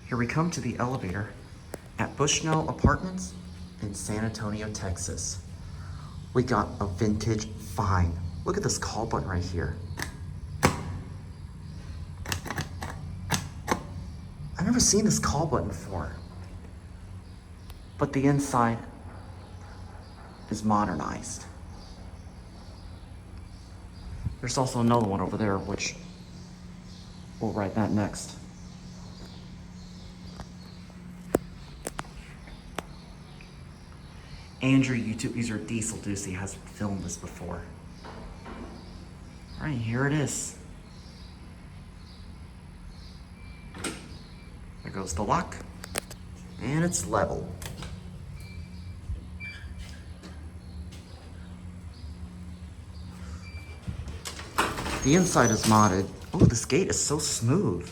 Here we come to the elevator at Bushnell Apartments in San Antonio, Texas. We got a vintage find. Look at this call button right here. I've never seen this call button before. But the inside is modernized. There's also another one over there, which we'll write that next. Andrew, YouTube user Diesel Deucey has filmed this before. All right, here it is. There goes the lock, and it's level. The inside is modded. Oh, this gate is so smooth.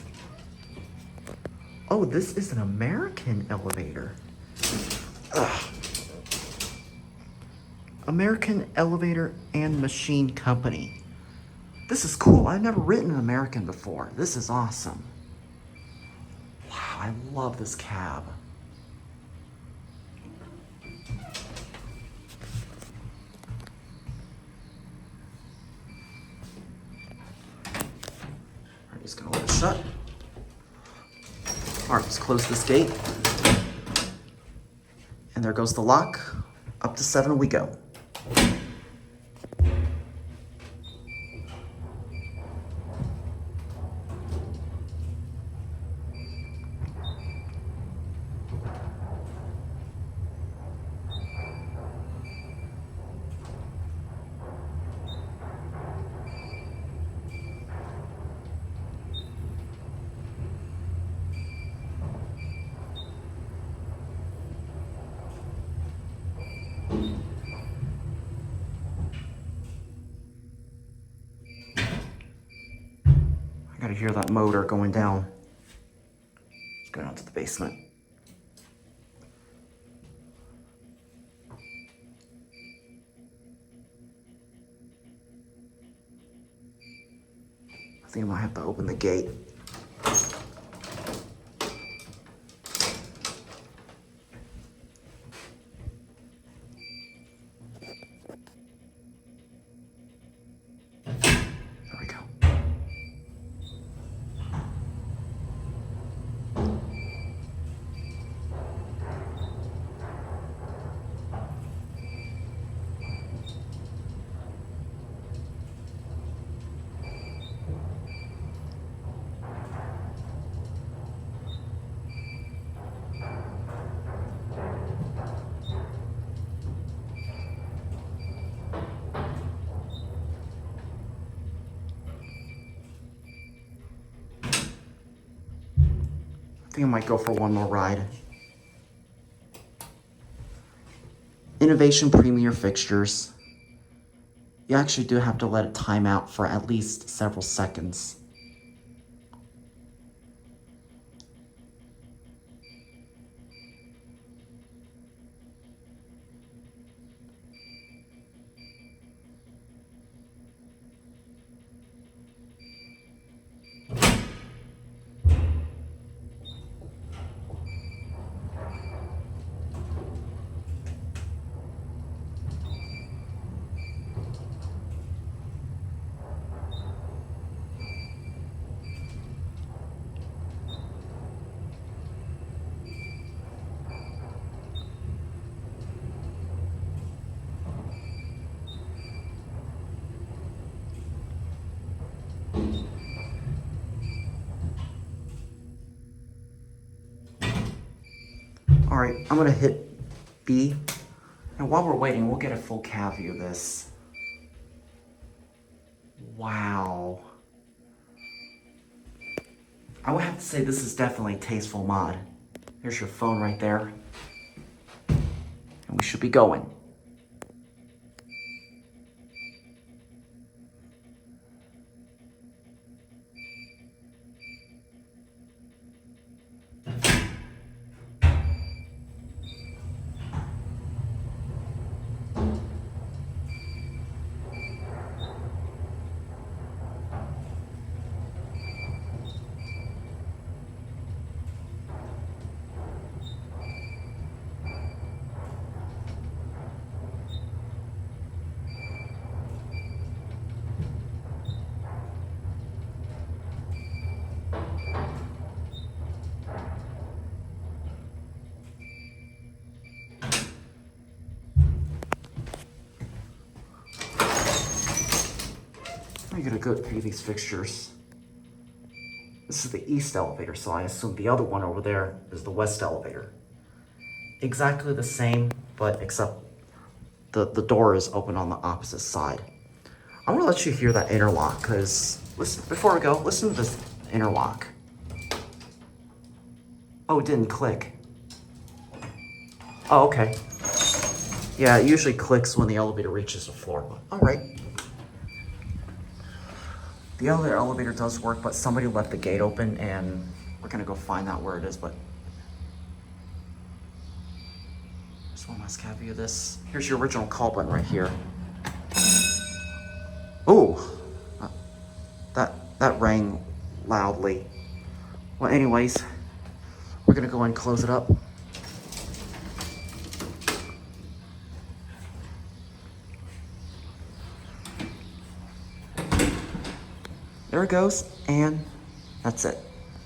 Oh, this is an American elevator. Ugh. American Elevator and Machine Company. This is cool. I've never written an American before. This is awesome. Wow, I love this cab. Alright, just gonna let it shut. Alright, let's close this gate. And there goes the lock. Up to 7 we go. I gotta hear that motor going down. It's going out to the basement. I think I might have to open the gate. There we go. I think I might go for one more ride. Innovation Premier Fixtures. You actually do have to let it time out for at least several seconds. All right, I'm gonna hit B. And while we're waiting, we'll get a full cab view of this. Wow. I would have to say this is definitely a tasteful mod. There's your phone right there. And we should be going. gonna go through these fixtures. This is the east elevator, so I assume the other one over there is the west elevator. Exactly the same, but except the door is open on the opposite side. I'm gonna let you hear that interlock, because listen, before we go, listen to this interlock. Oh, it didn't click. Oh, okay. Yeah, it usually clicks when the elevator reaches the floor, but all right. The other elevator does work, but somebody left the gate open, and we're gonna go find out where it is, but just one last cat view of this. Here's your original call button right here. Ooh, that rang loudly. Well, anyways, we're gonna go and close it up. There it goes, and that's it.